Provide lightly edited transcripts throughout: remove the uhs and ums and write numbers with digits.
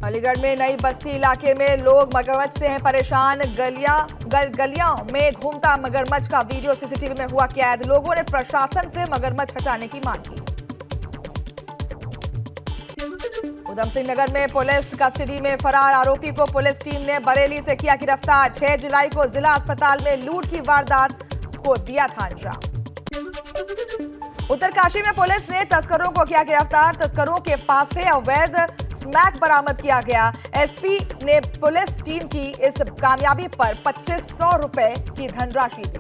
अलीगढ़ में नई बस्ती इलाके में लोग मगरमच्छ से हैं परेशान। गलियों में घूमता मगरमच्छ का वीडियो सीसीटीवी में हुआ कैद। लोगों ने प्रशासन से मगरमच्छ हटाने की मांग की। उधम सिंह नगर में पुलिस कस्टडी में फरार आरोपी को पुलिस टीम ने बरेली से किया गिरफ्तार। 6 जुलाई को जिला अस्पताल में लूट की वारदात को दिया था अंजाम। उत्तरकाशी में पुलिस ने तस्करों को किया गिरफ्तार। तस्करों के पास से अवैध स्मैक बरामद किया गया। एसपी ने पुलिस टीम की इस कामयाबी पर 2500 रुपए की धनराशि दी।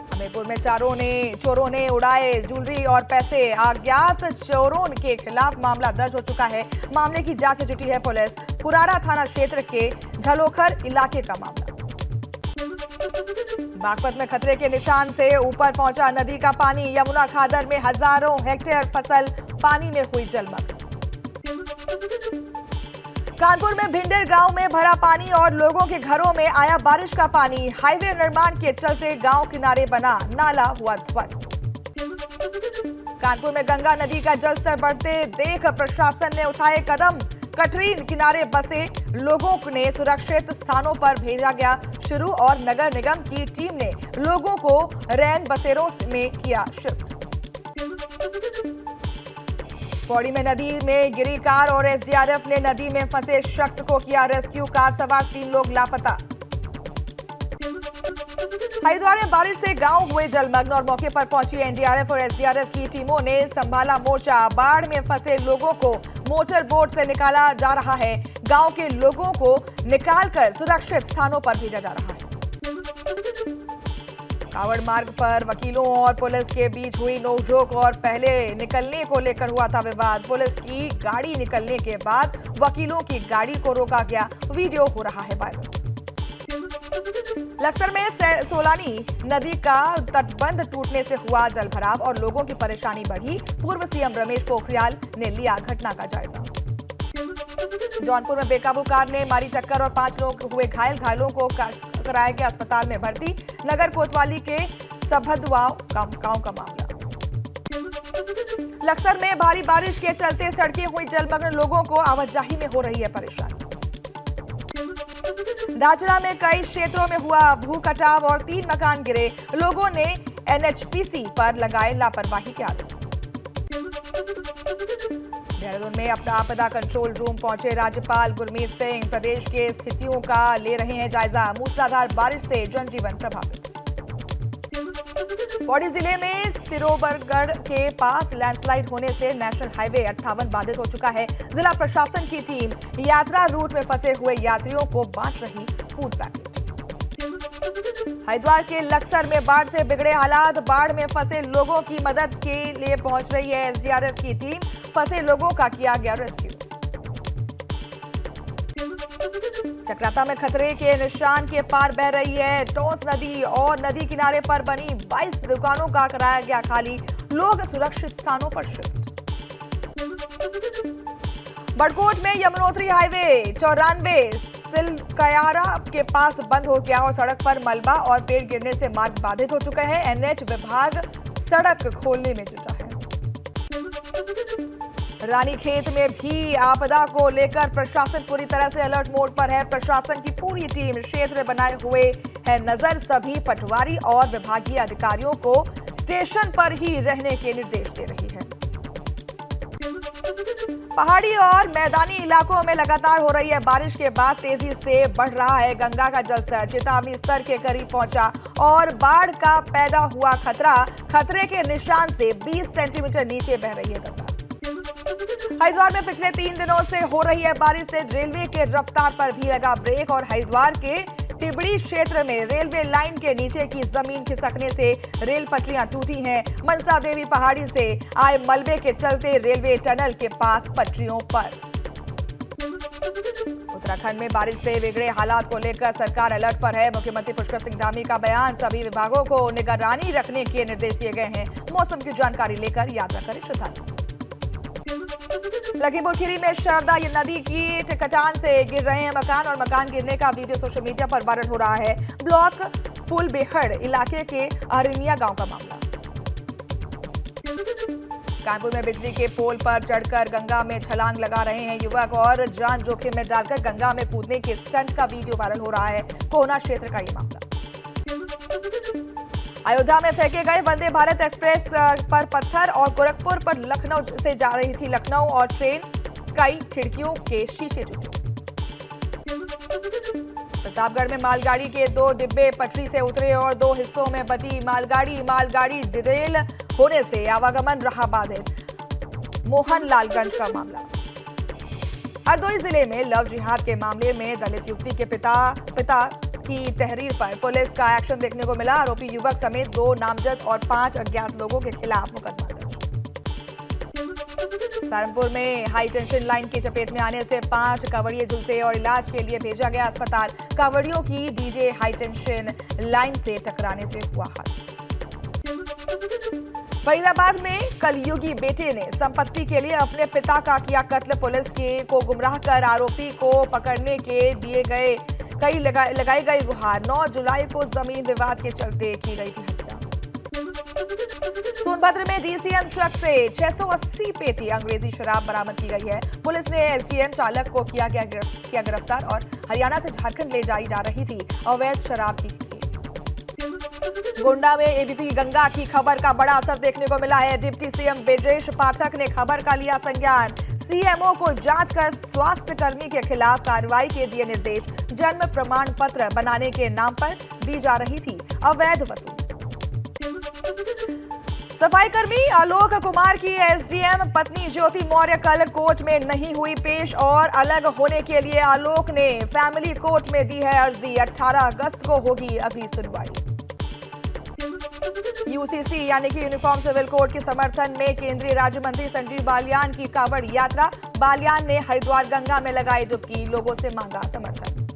हमीरपुर में चोरों ने उड़ाए ज्वेलरी और पैसे। अज्ञात चोरों के खिलाफ मामला दर्ज हो चुका है। मामले की जांच में जुटी है पुलिस। पुरारा थाना क्षेत्र के झलोखर इलाके का मामला। बागपत में खतरे के निशान से ऊपर पहुंचा नदी का पानी। यमुना खादर में हजारों हेक्टेयर फसल पानी में हुई जलमग्न। कानपुर में भिंडर गांव में भरा पानी और लोगों के घरों में आया बारिश का पानी। हाईवे निर्माण के चलते गांव किनारे बना नाला हुआ ध्वस्त। कानपुर में गंगा नदी का जलस्तर बढ़ते देख प्रशासन ने उठाए कदम। कटरीन किनारे बसे लोगों ने सुरक्षित स्थानों पर भेजा गया शुरू और नगर निगम की टीम ने लोगों को रैन बसेरों में किया शिफ्ट। पौड़ी में नदी में गिरी कार और एसडीआरएफ ने नदी में फंसे शख्स को किया रेस्क्यू। कार सवार 3 लोग लापता। हरिद्वार में बारिश से गांव हुए जलमग्न और मौके पर पहुंची एनडीआरएफ और एसडीआरएफ की टीमों ने संभाला मोर्चा। बाढ़ में फंसे लोगों को मोटर बोट से निकाला जा रहा है। गांव के लोगों को निकालकर सुरक्षित स्थानों पर भेजा जा रहा है। कावड़ मार्ग पर वकीलों और पुलिस के बीच हुई नोकझोंक और पहले निकलने को लेकर हुआ था विवाद। पुलिस की गाड़ी निकलने के बाद वकीलों की गाड़ी को रोका गया। वीडियो हो रहा है वायरल। लक्सर में सोलानी नदी का तटबंध टूटने से हुआ जलभराव और लोगों की परेशानी बढ़ी। पूर्व सीएम रमेश पोखरियाल ने लिया घटना का जायजा। जौनपुर में बेकाबू कार ने मारी टक्कर और 5 लोग हुए घायल। घायलों को कराया गया अस्पताल में भर्ती। नगर कोतवाली के सबहदुआ गांव का मामला। लक्सर में भारी बारिश के चलते सड़कें हुई जलमग्न। लोगों को आवाजाही में हो रही है परेशानी। दाचड़ा में कई क्षेत्रों में हुआ भू कटाव और 3 मकान गिरे। लोगों ने एनएचपीसी पर लगाए लापरवाही के आरोप। देहरादून में अपना आपदा कंट्रोल रूम पहुंचे राज्यपाल गुरमीत सिंह। प्रदेश के स्थितियों का ले रहे हैं जायजा। मूसलाधार बारिश से जनजीवन प्रभावित। पौड़ी जिले में सिरोबरगढ़ के पास लैंडस्लाइड होने से नेशनल हाईवे 58 बाधित हो चुका है। जिला प्रशासन की टीम यात्रा रूट में फंसे हुए यात्रियों को बांट रही फूड पैकेट। हरिद्वार के लक्सर में बाढ़ से बिगड़े हालात। बाढ़ में फंसे लोगों की मदद के लिए पहुंच रही है एसडीआरएफ की टीम। फंसे लोगों का किया गया रेस्क्यू। चक्राता में खतरे के निशान के पार बह रही है टोंस नदी और नदी किनारे पर बनी 22 दुकानों का कराया गया खाली। लोग सुरक्षित स्थानों पर शिफ्ट। बड़कोट में यमुनोत्री हाईवे 94 सिलकयारा के पास बंद हो गया और सड़क पर मलबा और पेड़ गिरने से मार्ग बाधित हो चुका है। एनएच विभाग सड़क खोलने में जुटा है। रानीखेत में भी आपदा को लेकर प्रशासन पूरी तरह से अलर्ट मोड पर है। प्रशासन की पूरी टीम क्षेत्र में बनाए हुए है नजर। सभी पटवारी और विभागीय अधिकारियों को स्टेशन पर ही रहने के निर्देश दे रही है। पहाड़ी और मैदानी इलाकों में लगातार हो रही है बारिश के बाद तेजी से बढ़ रहा है गंगा का जलस्तर। चेतावनी स्तर के करीब पहुंचा और बाढ़ का पैदा हुआ खतरा। खतरे के निशान से 20 सेंटीमीटर नीचे बह रही है गंगा। हरिद्वार में पिछले 3 दिनों से हो रही है बारिश से रेलवे के रफ्तार पर भी लगा ब्रेक और हरिद्वार के टिबड़ी क्षेत्र में रेलवे लाइन के नीचे की जमीन खिसकने से रेल पटरियां टूटी हैं। मनसा देवी पहाड़ी से आए मलबे के चलते रेलवे टनल के पास पटरियों पर। उत्तराखंड में बारिश से बिगड़े हालात को लेकर सरकार अलर्ट पर है। मुख्यमंत्री पुष्कर सिंह धामी का बयान। सभी विभागों को निगरानी रखने के निर्देश दिए गए हैं। मौसम की जानकारी लेकर यात्रा करें श्रद्धालु। लखीमपुर खीरी में शारदा नदी की कटान से गिर रहे हैं मकान और मकान गिरने का वीडियो सोशल मीडिया पर वायरल हो रहा है। ब्लॉक फुलबेहड़ इलाके के अरनिया गांव का मामला। कानपुर में बिजली के पोल पर चढ़कर गंगा में छलांग लगा रहे हैं युवक और जान जोखिम में डालकर गंगा में कूदने के स्टंट का वीडियो वायरल हो रहा है। कोहना क्षेत्र का ये मामला। अयोध्या में फेंके गए वंदे भारत एक्सप्रेस पर पत्थर और गोरखपुर पर लखनऊ से जा रही थी लखनऊ और ट्रेन, कई खिड़कियों के शीशे टूटे। प्रतापगढ़ में मालगाड़ी के 2 डिब्बे पटरी से उतरे और 2 हिस्सों में बटी मालगाड़ी डिरेल होने से आवागमन रहा बाधित। मोहनलालगंज का मामला। हरदोई जिले में लव जिहाद के मामले में दलित युवती के पिता की तहरीर पर पुलिस का एक्शन देखने को मिला। आरोपी युवक समेत 2 नामजद और 5 अज्ञात लोगों के खिलाफ मुकदमा दर्ज। सहारनपुर में हाई टेंशन लाइन की चपेट में आने से 5 कांवड़िए झुलसे और इलाज के लिए भेजा गया अस्पताल। कांवड़ियों की डीजे हाई टेंशन लाइन से टकराने से हुआ हादसा। फरीदाबाद में कलयुगी बेटे ने संपत्ति के लिए अपने पिता का किया कत्ल। पुलिस को गुमराह कर आरोपी को पकड़ने के दिए गए लगाई गई गुहार। 9 जुलाई को जमीन विवाद के चलते की गई थी हत्या। सोनभद्र में डीसीएम ट्रक से 680 पेटी अंग्रेजी शराब बरामद की गई है। पुलिस ने एसडीएम चालक को किया गिरफ्तार और हरियाणा से झारखंड ले जाई जा रही थी अवैध शराब की खेप। गोंडा में एबीपी गंगा की खबर का बड़ा असर देखने को मिला है। डिप्टी सीएम ब्रजेश पाठक ने खबर का लिया संज्ञान। सीएमओ को जांच कर स्वास्थ्य कर्मी के खिलाफ कार्रवाई के दिए निर्देश। जन्म प्रमाण पत्र बनाने के नाम पर दी जा रही थी अवैध वसूली। सफाई कर्मी आलोक कुमार की एसडीएम पत्नी ज्योति मौर्य कल कोर्ट में नहीं हुई पेश और अलग होने के लिए आलोक ने फैमिली कोर्ट में दी है अर्जी। 18 अगस्त को होगी अगली सुनवाई। यूसीसी यानी कि यूनिफॉर्म सिविल कोड के समर्थन में केंद्रीय राज्य मंत्री संजीव बालियान की कांवड़ यात्रा। बालियान ने हरिद्वार गंगा में लगाई डुबकी, लोगों से मांगा समर्थन।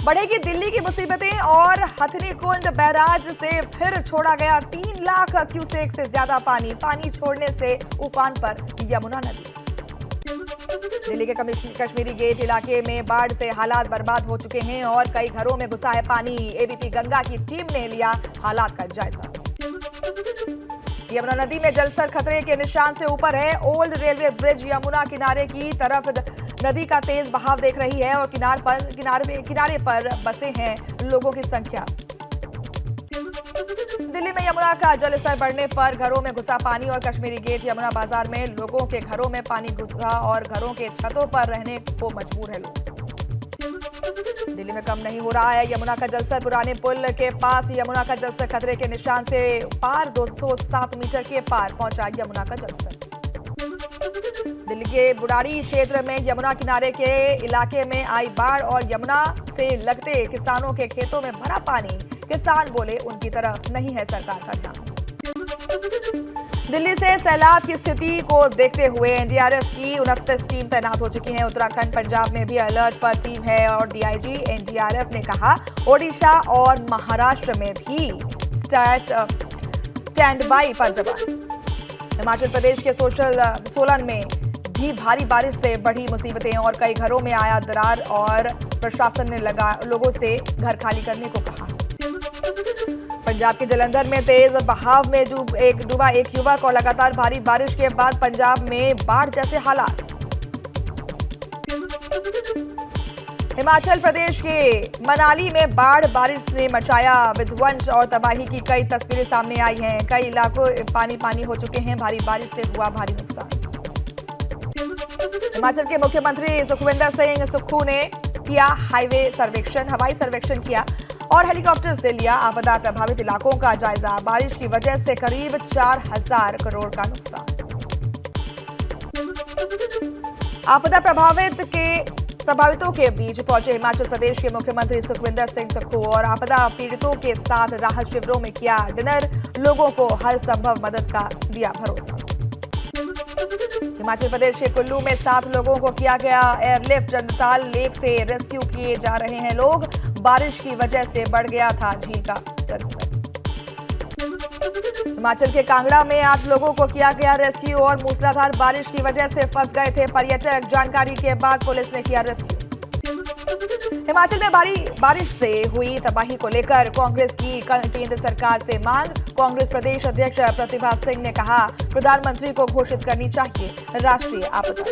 बढ़ेगी दिल्ली की मुसीबतें और हथनी कुंड बैराज से फिर छोड़ा गया 3 लाख क्यूसेक से ज्यादा पानी छोड़ने से उफान पर यमुना नदी। दिल्ली के कश्मीरी गेट इलाके में बाढ़ से हालात बर्बाद हो चुके हैं और कई घरों में घुसा है पानी। एबीपी गंगा की टीम ने लिया हालात का जायजा। यमुना नदी में जलस्तर खतरे के निशान से ऊपर है। ओल्ड रेलवे ब्रिज यमुना किनारे की तरफ नदी का तेज बहाव देख रही है और किनारे पर बसे हैं लोगों की संख्या। दिल्ली में यमुना का जलस्तर बढ़ने पर घरों में घुसा पानी और कश्मीरी गेट यमुना बाजार में लोगों के घरों में पानी घुसा और घरों के छतों पर रहने को मजबूर है लोग। दिल्ली में कम नहीं हो रहा है यमुना का जलस्तर। पुराने पुल के पास यमुना का जलस्तर खतरे के निशान से पार 207 मीटर के पार पहुंचा यमुना का जलस्तर। दिल्ली के बुराड़ी क्षेत्र में यमुना किनारे के इलाके में आई बाढ़ और यमुना से लगते किसानों के खेतों में भरा पानी। किसान बोले उनकी तरफ नहीं है सरकार का ध्यान। दिल्ली से सैलाब की स्थिति को देखते हुए एनडीआरएफ की 29 टीम तैनात हो चुकी हैं। उत्तराखंड पंजाब में भी अलर्ट पर टीम है और डीआईजी एनडीआरएफ ने कहा ओडिशा और महाराष्ट्र में भी स्टैंड बाई पर जवान। हिमाचल प्रदेश के सोलन में भी भारी बारिश से बढ़ी मुसीबतें और कई घरों में आया दरार और प्रशासन ने लोगों से घर खाली करने को कहा। पंजाब के जलंधर में तेज बहाव में डूबा एक युवक और लगातार भारी बारिश के बाद पंजाब में बाढ़ जैसे हालात। हिमाचल प्रदेश के मनाली में बाढ़ बारिश ने मचाया विध्वंस और तबाही की कई तस्वीरें सामने आई हैं। कई इलाकों पानी हो चुके हैं। भारी बारिश से हुआ भारी नुकसान। हिमाचल के मुख्यमंत्री सुखविंदर सिंह सुक्खू ने किया हवाई सर्वेक्षण किया और हेलीकॉप्टर से लिया आपदा प्रभावित इलाकों का जायजा। बारिश की वजह से करीब 4000 करोड़ का नुकसान। आपदा प्रभावितों के बीच पहुंचे हिमाचल प्रदेश के मुख्यमंत्री सुखविंदर सिंह सुक्खू और आपदा पीड़ितों के साथ राहत शिविरों में किया डिनर। लोगों को हर संभव मदद का दिया भरोसा। हिमाचल प्रदेश के कुल्लू में 7 लोगों को किया गया एयरलिफ्ट। चंद्रताल लेक से रेस्क्यू किए जा रहे हैं लोग। बारिश की वजह से बढ़ गया था झील का जलस्तर। हिमाचल के कांगड़ा में 8 लोगों को किया गया रेस्क्यू और मूसलाधार बारिश की वजह से फंस गए थे पर्यटक। जानकारी के बाद पुलिस ने किया रेस्क्यू। हिमाचल में भारी बारिश से हुई तबाही को लेकर कांग्रेस की केंद्र सरकार से मांग। कांग्रेस प्रदेश अध्यक्ष प्रतिभा सिंह ने कहा, प्रधानमंत्री को घोषित करनी चाहिए राष्ट्रीय आपदा।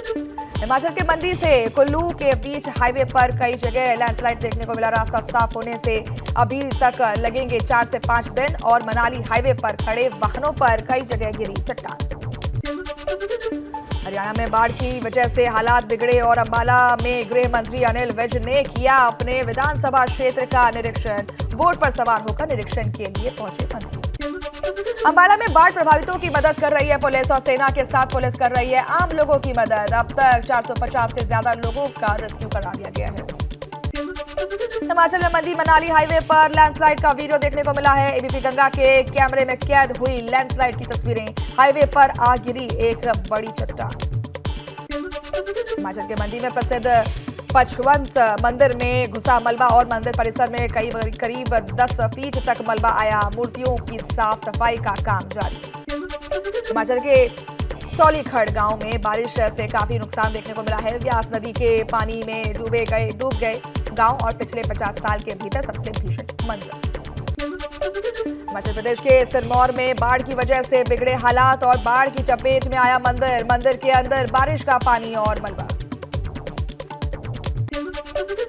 हिमाचल के मंडी से कुल्लू के बीच हाईवे पर कई जगह लैंडस्लाइड देखने को मिला। रास्ता साफ होने से अभी तक लगेंगे 4 से 5 दिन और मनाली हाईवे पर खड़े वाहनों पर कई जगह गिरी चट्टान। हरियाणा में बाढ़ की वजह से हालात बिगड़े और अंबाला में गृह मंत्री अनिल विज ने किया अपने विधानसभा क्षेत्र का निरीक्षण। बोट पर सवार होकर निरीक्षण के लिए पहुंचे मंत्री। अंबाला में बाढ़ प्रभावितों की मदद कर रही है पुलिस और सेना के साथ पुलिस कर रही है आम लोगों की मदद। अब तक 450 से ज्यादा लोगों का रेस्क्यू करा दिया गया है। हिमाचल में मंडी मनाली हाईवे पर लैंडस्लाइड का वीडियो देखने को मिला है। एबीपी गंगा के कैमरे में कैद हुई लैंडस्लाइड की तस्वीरें। हाईवे पर आ गिरी एक बड़ी चट्टान। हिमाचल के मंडी में प्रसिद्ध पचवंत मंदिर में घुसा मलबा और मंदिर परिसर में करीब 10 फीट तक मलबा आया। मूर्तियों की साफ सफाई का काम जारी। हिमाचल के सौलीखड़ गांव में बारिश से काफी नुकसान देखने को मिला है। व्यास नदी के पानी में डूब गए गांव और पिछले 50 साल के भीतर सबसे भीषण मंजर। हिमाचल प्रदेश के सिरमौर में बाढ़ की वजह से बिगड़े हालात और बाढ़ की चपेट में आया मंदिर के अंदर बारिश का पानी और मलबा।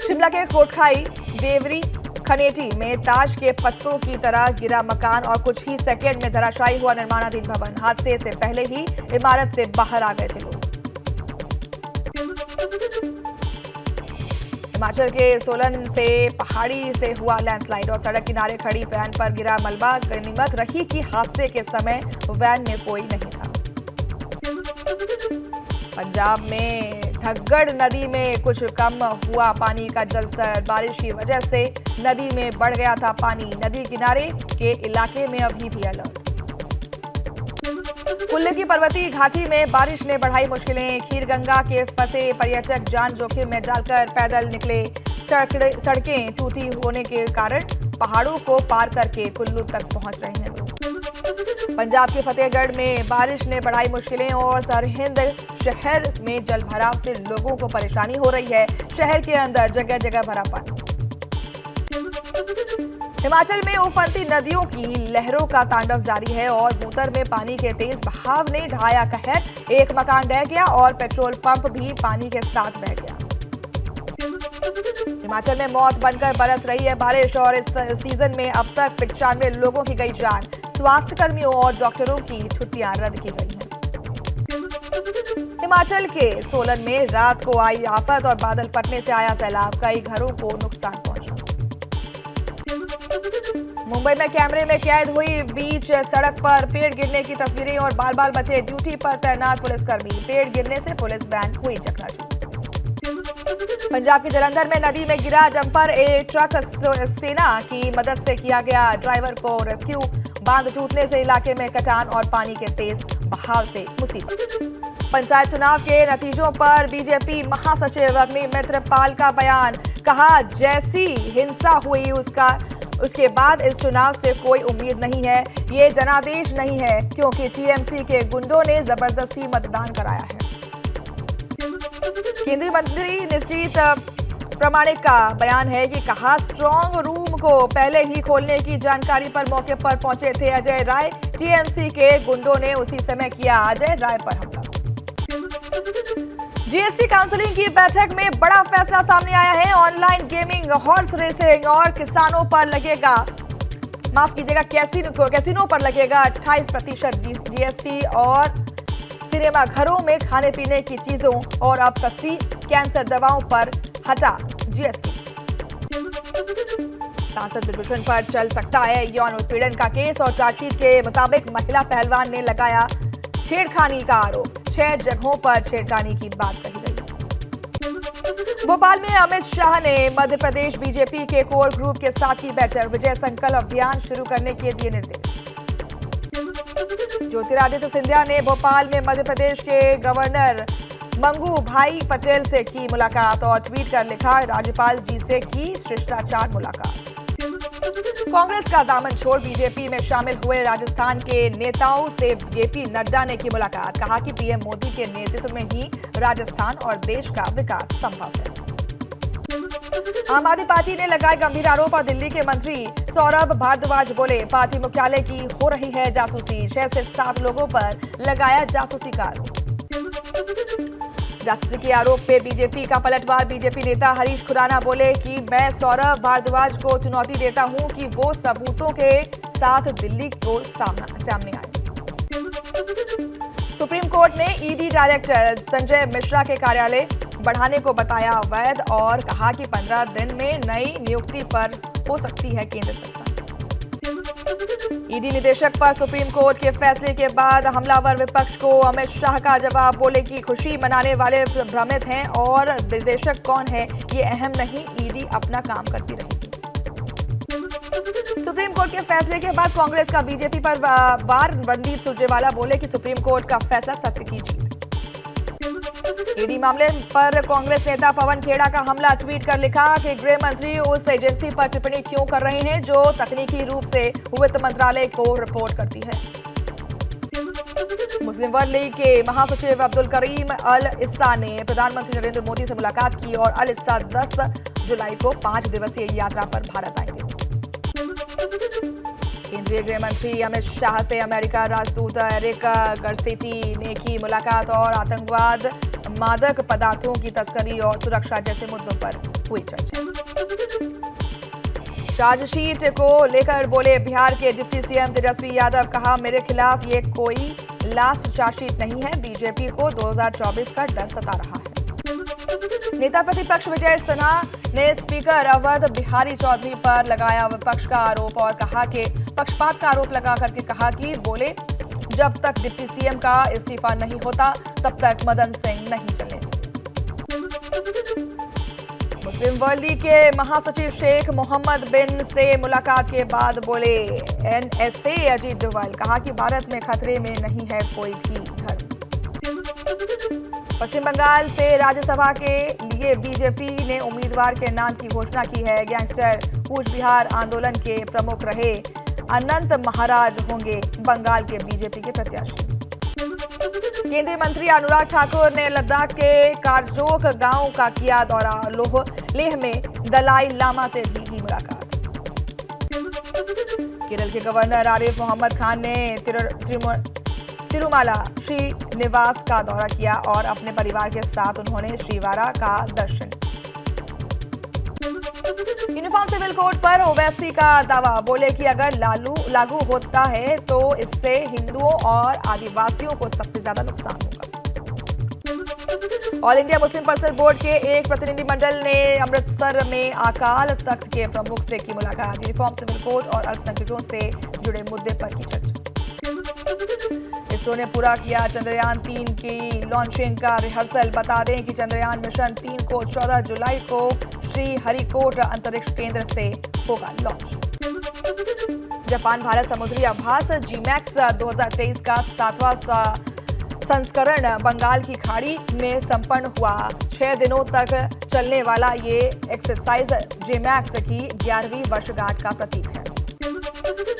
शिमला के कोटखाई देवरी खनेटी में ताश के पत्तों की तरह गिरा मकान और कुछ ही सेकेंड में धराशायी हुआ निर्माणाधीन भवन। हादसे से पहले ही इमारत से बाहर आ गए थे लोग। हिमाचल के सोलन से पहाड़ी से हुआ लैंडस्लाइड और सड़क किनारे खड़ी वैन पर गिरा मलबा। गनीमत रही कि हादसे के समय वैन में कोई नहीं था। पंजाब में घग्गड़ नदी में कुछ कम हुआ पानी का जलस्तर। बारिश की वजह से नदी में बढ़ गया था पानी। नदी किनारे के इलाके में अभी भी अलर्ट। कुल्लू की पर्वतीय घाटी में बारिश ने बढ़ाई मुश्किलें। खीरगंगा के फंसे पर्यटक जान जोखिम में डालकर पैदल निकले। सड़कें टूटी होने के कारण पहाड़ों को पार करके कुल्लू तक पहुंच रहे हैं लोग। पंजाब के फतेहगढ़ में बारिश ने बढ़ाई मुश्किलें और सरहिंद शहर में जलभराव से लोगों को परेशानी हो रही है। शहर के अंदर जगह जगह भरा पानी। हिमाचल में उफनती नदियों की लहरों का तांडव जारी है और भूतर में पानी के तेज बहाव ने ढाया कहर। एक मकान ढह गया और पेट्रोल पंप भी पानी के साथ बह गया। हिमाचल में मौत बनकर बरस रही है बारिश और इस सीजन में अब तक 95 लोगों की गई जान। स्वास्थ्य कर्मियों और डॉक्टरों की छुट्टियां रद्द की गई हैं। हिमाचल के सोलन में रात को आई आफत और बादल फटने से आया सैलाब। कई घरों को नुकसान पहुंचा। मुंबई में कैमरे में कैद हुई बीच सड़क पर पेड़ गिरने की तस्वीरें और बाल बाल बचे ड्यूटी पर तैनात पुलिसकर्मी। पेड़ गिरने से पुलिस वैन हुई चकनाचूर। पंजाब के जलंधर में नदी में गिरा डंपर। एक ट्रक सेना की मदद से किया गया ड्राइवर को रेस्क्यू। बांध टूटने से इलाके में कटान और पानी के तेज बहाव से मुसीबत। पंचायत चुनाव के नतीजों पर बीजेपी महासचिव अग्निमित्र पाल का बयान। कहा, जैसी हिंसा हुई उसके बाद इस चुनाव से कोई उम्मीद नहीं है। ये जनादेश नहीं है क्योंकि टीएमसी के गुंडों ने जबरदस्ती मतदान कराया है। केंद्रीय मंत्री निश्चित प्रामाणिक का बयान है कि कहा, स्ट्रांग रूम को पहले ही खोलने की जानकारी पर मौके पर पहुंचे थे अजय राय। टीएमसी के गुंडों ने उसी समय किया अजय राय पर हमला। जीएसटी काउंसिलिंग की बैठक में बड़ा फैसला सामने आया है। ऑनलाइन गेमिंग, हॉर्स रेसिंग और किसानों पर लगेगा, माफ कीजिएगा, कैसीनो पर लगेगा 28% जीएसटी और सिनेमा घरों में खाने पीने की चीजों और अब सस्ती कैंसर दवाओं पर हटा जीएसटी। सांसद विभूषण पर चल सकता है यौन उत्पीड़न का केस और चार्जशीट के मुताबिक महिला पहलवान ने लगाया छेड़खानी का आरोप। 6 जगहों पर छेड़खानी की बात कही गई। भोपाल में अमित शाह ने मध्य प्रदेश बीजेपी के कोर ग्रुप के साथ की बैठक। विजय संकल्प अभियान शुरू करने के दिए निर्देश। ज्योतिरादित्य सिंधिया ने भोपाल में मध्य प्रदेश के गवर्नर मंगू भाई पटेल से की मुलाकात और ट्वीट कर लिखा, राज्यपाल जी से की शिष्टाचार मुलाकात। कांग्रेस का दामन छोड़ बीजेपी में शामिल हुए राजस्थान के नेताओं से जेपी नड्डा ने की मुलाकात। कहा कि पीएम मोदी के नेतृत्व में ही राजस्थान और देश का विकास संभव है। आम आदमी पार्टी ने लगाए गंभीर आरोप और दिल्ली के मंत्री सौरभ भारद्वाज बोले, पार्टी मुख्यालय की हो रही है जासूसी, 6 से 7 लोगों पर लगाया जासूसी का आरोप। जासूसी के आरोप पे बीजेपी का पलटवार। बीजेपी नेता हरीश खुराना बोले कि मैं सौरभ भारद्वाज को चुनौती देता हूं कि वो सबूतों के साथ दिल्ली को सामने आए। सुप्रीम कोर्ट ने ईडी डायरेक्टर संजय मिश्रा के कार्यालय बढ़ाने को बताया अवैध और कहा कि 15 दिन में नई नियुक्ति पर हो सकती है केंद्र सरकार। ईडी निदेशक पर सुप्रीम कोर्ट के फैसले के बाद हमलावर विपक्ष को अमित शाह का जवाब। बोले कि खुशी मनाने वाले भ्रमित हैं और निदेशक कौन है ये अहम नहीं, ईडी अपना काम करती रहेगी। सुप्रीम कोर्ट के फैसले के बाद कांग्रेस का बीजेपी पर वार। रणदीप सुरजेवाला बोले कि सुप्रीम कोर्ट का फैसला सत्य की जीत। ईडी मामले पर कांग्रेस नेता पवन खेड़ा का हमला। ट्वीट कर लिखा कि गृह मंत्री उस एजेंसी पर टिप्पणी क्यों कर रहे हैं जो तकनीकी रूप से वित्त मंत्रालय को रिपोर्ट करती है। मुस्लिम वर्ग लीग के महासचिव अब्दुल करीम अल इस्सा ने प्रधानमंत्री नरेंद्र मोदी से मुलाकात की और अल इस्सा 10 जुलाई को 5 दिवसीय यात्रा पर भारत आएंगे। केंद्रीय गृह मंत्री अमित शाह से अमेरिका राजदूत एरिक गर्सेटी ने की मुलाकात और आतंकवाद, मादक पदार्थों की तस्करी और सुरक्षा जैसे मुद्दों पर हुई चर्चा। चार्जशीट को लेकर बोले बिहार के डिप्टी सीएम तेजस्वी यादव। कहा, मेरे खिलाफ ये कोई लास्ट चार्जशीट नहीं है, बीजेपी को 2024 का डर सता रहा है। नेता प्रतिपक्ष विजय सिन्हा ने स्पीकर अवध बिहारी चौधरी पर लगाया विपक्ष का आरोप और कहा कि पक्षपात का आरोप लगा करके कहा कि बोले जब तक डिप्टी सीएम का इस्तीफा नहीं होता तब तक मदन सिंह नहीं चले। मुस्लिम वर्ग लीग के महासचिव शेख मोहम्मद बिन से मुलाकात के बाद बोले एनएसए अजीत डोभाल। कहा कि भारत में खतरे में नहीं है कोई भी धर्म। पश्चिम बंगाल से राज्यसभा के लिए बीजेपी ने उम्मीदवार के नाम की घोषणा की है। गैंगस्टर कूच बिहार आंदोलन के प्रमुख रहे अनंत महाराज होंगे बंगाल के बीजेपी के प्रत्याशी। केंद्रीय मंत्री अनुराग ठाकुर ने लद्दाख के कारजोक गांव का किया दौरा। लेह में दलाई लामा से भी की मुलाकात। केरल के गवर्नर आरिफ मोहम्मद खान ने तिरुमाला श्रीनिवास का दौरा किया और अपने परिवार के साथ उन्होंने श्रीवारा का दर्शन। यूनिफॉर्म सिविल कोड पर ओवैसी का दावा। बोले कि अगर लागू होता है तो इससे हिंदुओं और आदिवासियों को सबसे ज्यादा नुकसान होगा। All India Muslim personal board के एक प्रतिनिधिमंडल ने अमृतसर में अकाल तख्त के प्रमुख से की मुलाकात। यूनिफॉर्म सिविल कोड और अल्पसंख्यकों से जुड़े मुद्दे पर की चर्चा। इसरो ने पूरा किया चंद्रयान 3 की लॉन्चिंग का रिहर्सल। बता दें कि चंद्रयान मिशन 3 को 14 जुलाई को श्रीहरिकोटा अंतरिक्ष केंद्र से होगा लॉन्च। जापान भारत समुद्री आभास जीमैक्स 2023 का 7वां संस्करण बंगाल की खाड़ी में संपन्न हुआ। 6 दिनों तक चलने वाला ये एक्सरसाइज जीमैक्स की 11वीं वर्षगांठ का प्रतीक है।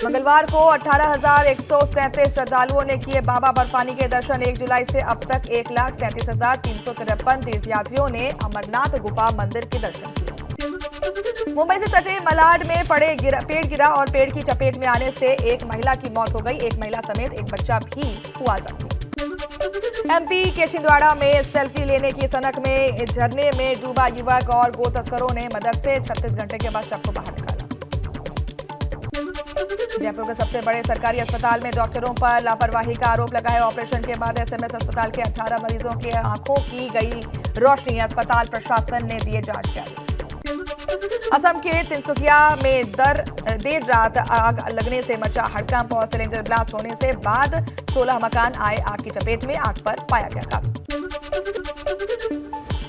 मंगलवार को 18,137 श्रद्धालुओं ने किए बाबा बर्फानी के दर्शन। 1 जुलाई से अब तक 1,37,353 तीर्थयात्रियों ने अमरनाथ गुफा मंदिर के दर्शन किए। मुंबई से सटे मलाड में पेड़ गिरा और पेड़ की चपेट में आने से एक महिला की मौत हो गई। एक महिला समेत एक बच्चा भी हुआ जख्मी। एमपी के छिंदवाड़ा में सेल्फी लेने की सनक में झरने में डूबा युवक और गो तस्करों ने मदद से 36 घंटे के बाद शव को बाहर निकाला। जयपुर के सबसे बड़े सरकारी अस्पताल में डॉक्टरों पर लापरवाही का आरोप लगा है। ऑपरेशन के बाद एसएमएस अस्पताल के 18 मरीजों के आंखों की गई रोशनी। अस्पताल प्रशासन ने दिए जांच के आदेश। असम के तिनसुकिया में देर रात आग लगने से मचा हड़कंप और सिलेंडर ब्लास्ट होने से बाद 16 मकान आए आग की चपेट में। आग पर पाया गया काबू।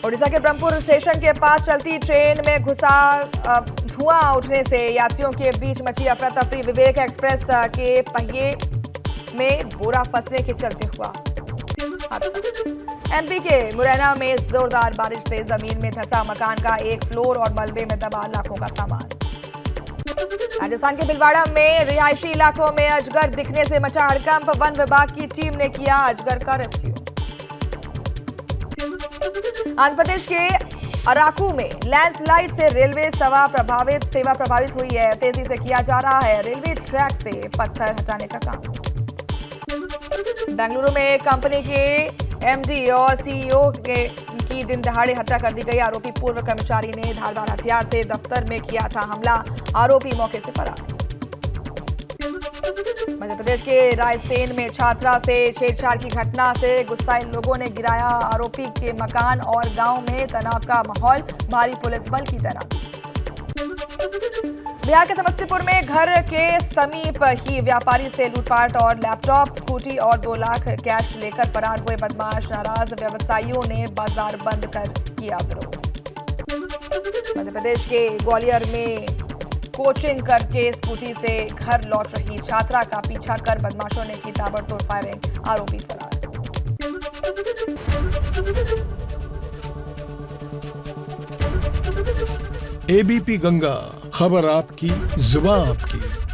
ओडिशा के ब्रह्मपुर स्टेशन के पास चलती ट्रेन में घुसा धुआं उठने से यात्रियों के बीच मची अफरा तफरी। विवेक एक्सप्रेस के पहिए में बोरा फंसने के चलते हुआ हादसा। एमपी के मुरैना में जोरदार बारिश से जमीन में धंसा मकान का एक फ्लोर और मलबे में दबा लाखों का सामान। राजस्थान के भीलवाड़ा में रिहायशी इलाकों में अजगर दिखने से मचा हड़कंप। वन विभाग की टीम ने किया अजगर का रेस्क्यू। आंध्र प्रदेश के अराकू में लैंडस्लाइड से रेलवे सेवा प्रभावित हुई है। तेजी से किया जा रहा है रेलवे ट्रैक से पत्थर हटाने का काम। बेंगलुरु में कंपनी के एमडी और सीईओ की दिन दहाड़े हत्या कर दी गई। आरोपी पूर्व कर्मचारी ने धारदार हथियार से दफ्तर में किया था हमला। आरोपी मौके से फरार। मध्य प्रदेश के रायसेन में छात्रा से छेड़छाड़ की घटना से गुस्साए लोगों ने गिराया आरोपी के मकान और गांव में तनाव का माहौल। भारी पुलिस बल की तैनाती। बिहार के समस्तीपुर में घर के समीप ही व्यापारी से लूटपाट और लैपटॉप, स्कूटी और 2 लाख कैश लेकर फरार हुए बदमाश। नाराज व्यवसायियों ने बाजार बंद कर किया विरोध। मध्य प्रदेश के ग्वालियर में कोचिंग करके स्कूटी से घर लौट रही छात्रा का पीछा कर बदमाशों ने की ताबड़तोड़ फायरिंग। आरोपी फरार। एबीपी गंगा, खबर आपकी, जुबान आपकी।